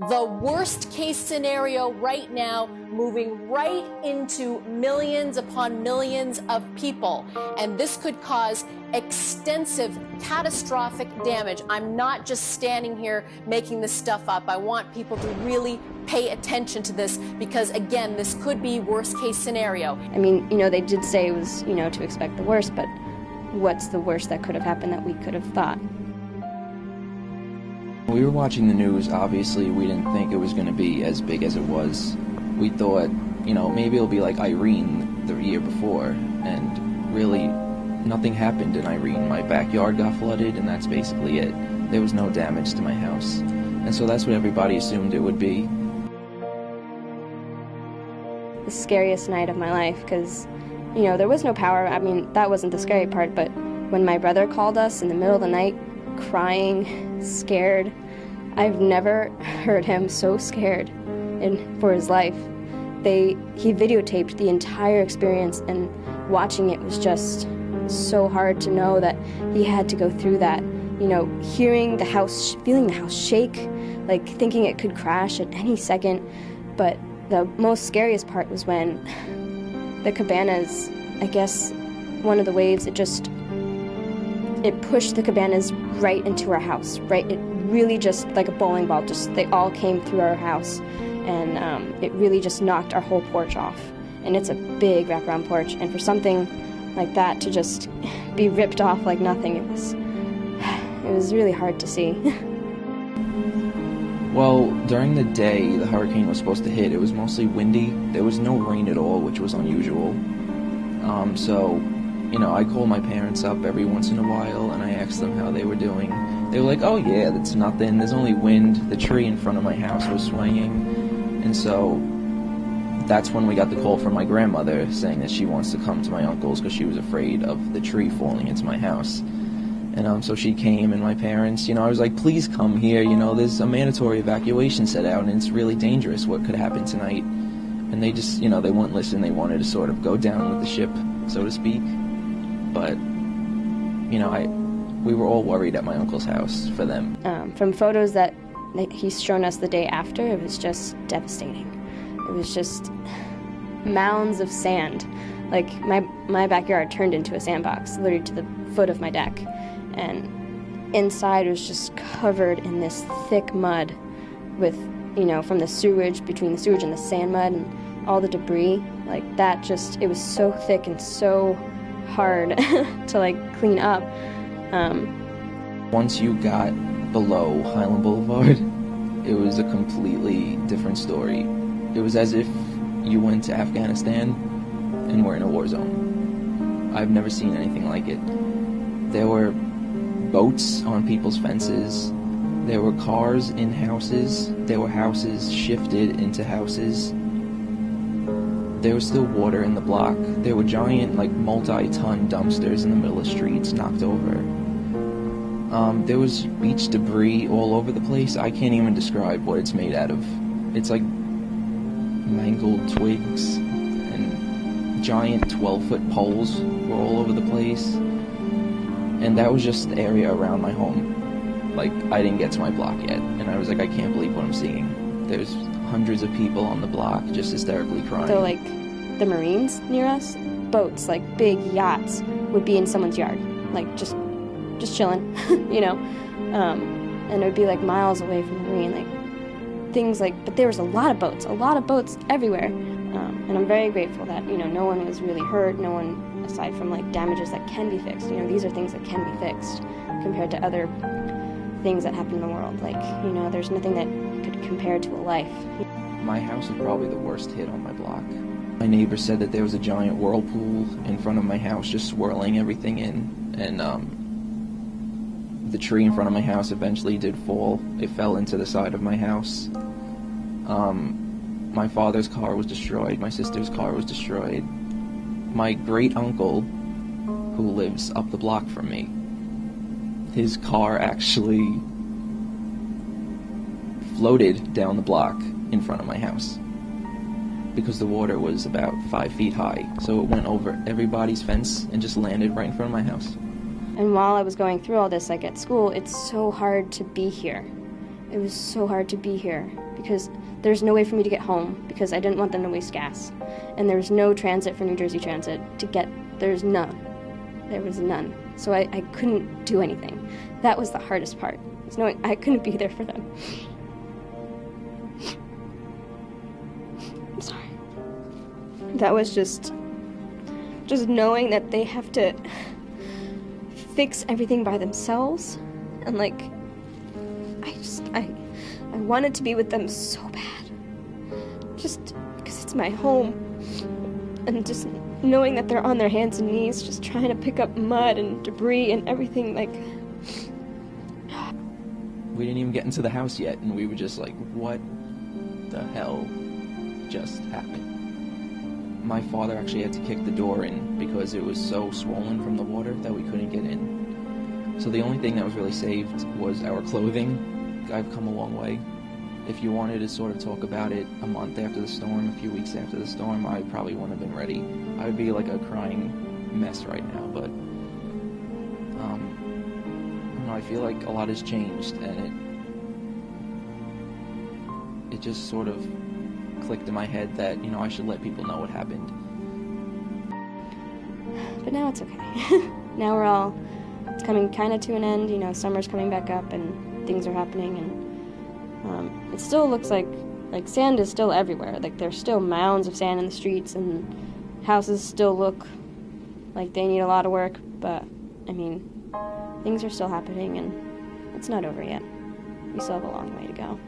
The worst case scenario right now, moving right into millions upon millions of people. And this could cause extensive, catastrophic damage. I'm not just standing here making this stuff up. I want people to really pay attention to this because, again, this could be worst case scenario. I mean, they did say it was, to expect the worst, but what's the worst that could have happened that we could have thought? We were watching the news. Obviously, we didn't think it was going to be as big as it was. We thought, maybe it'll be like Irene the year before, and really nothing happened in Irene. My backyard got flooded, and that's basically it. There was no damage to my house. And so that's what everybody assumed it would be. The scariest night of my life, because, there was no power. I mean, that wasn't the scary part, but when my brother called us in the middle of the night, crying, scared, I've never heard him so scared for his life. He videotaped the entire experience, and watching it was just so hard to know that he had to go through that. Hearing the house, feeling the house shake, like thinking it could crash at any second. But the most scariest part was when the cabanas, I guess one of the waves, it pushed the cabanas right into our house, right? It really just, like a bowling ball, they all came through our house, and it really just knocked our whole porch off. And it's a big wraparound porch, and for something like that to just be ripped off like nothing, it was really hard to see. Well, during the day the hurricane was supposed to hit, it was mostly windy. There was no rain at all, which was unusual. So I call my parents up every once in a while, and I asked them how they were doing. They were like, oh yeah, that's nothing, there's only wind. The tree in front of my house was swaying. And so that's when we got the call from my grandmother saying that she wants to come to my uncle's because she was afraid of the tree falling into my house. And so she came, and my parents, I was like, please come here, there's a mandatory evacuation set out, and it's really dangerous what could happen tonight. And they just, they wouldn't listen. They wanted to sort of go down with the ship, so to speak. But, we were all worried at my uncle's house for them. From photos that he's shown us the day after, it was just devastating. It was just mounds of sand. Like, my backyard turned into a sandbox, literally to the foot of my deck. And inside was just covered in this thick mud with, from the sewage, between the sewage and the sand mud and all the debris. Like, that just, it was so thick and so hard to clean up. Once you got below Highland Boulevard, it was a completely different story. It was as if you went to Afghanistan and were in a war zone. I've never seen anything like it. There were boats on people's fences. There were cars in houses. There were houses shifted into houses. There was still water in the block. There were giant, multi-ton dumpsters in the middle of streets knocked over. There was beach debris all over the place. I can't even describe what it's made out of. It's like mangled twigs, and giant 12-foot poles were all over the place. And that was just the area around my home. I didn't get to my block yet, and I was like, I can't believe what I'm seeing. There's hundreds of people on the block just hysterically crying. So, the Marines near us, boats, big yachts, would be in someone's yard, just chilling, and it would be, miles away from the Marine, things but there was a lot of boats everywhere, and I'm very grateful that, no one was really hurt, no one, aside from, damages that can be fixed. These are things that can be fixed compared to other things that happen in the world. There's nothing that could compare to a life. My house was probably the worst hit on my block. My neighbor said that there was a giant whirlpool in front of my house just swirling everything in, and the tree in front of my house eventually did fall. It fell into the side of my house. My father's car was destroyed. My sister's car was destroyed. My great-uncle, who lives up the block from me, his car actually floated down the block in front of my house because the water was about 5 feet high. So it went over everybody's fence and just landed right in front of my house. And while I was going through all this, at school, it's so hard to be here. It was so hard to be here because there's no way for me to get home because I didn't want them to waste gas. And there was no transit for New Jersey Transit to get, there's none. There was none. So I couldn't do anything. That was the hardest part, was knowing I couldn't be there for them. I'm sorry. That was just knowing that they have to fix everything by themselves. And like, I wanted to be with them so bad. Just because it's my home. And just knowing that they're on their hands and knees, just trying to pick up mud and debris and everything, like... We didn't even get into the house yet, and we were just like, what the hell just happened? My father actually had to kick the door in because it was so swollen from the water that we couldn't get in. So the only thing that was really saved was our clothing. I've come a long way. If you wanted to sort of talk about it a month after the storm, a few weeks after the storm, I probably wouldn't have been ready. I would be like a crying mess right now, but I feel like a lot has changed, and it just sort of clicked in my head that, you know, I should let people know what happened. But now it's okay. Now it's coming kind of to an end, you know, summer's coming back up and things are happening, and it still looks like sand is still everywhere. Like, there's still mounds of sand in the streets, and houses still look like they need a lot of work, but, I mean, things are still happening, and it's not over yet. We still have a long way to go.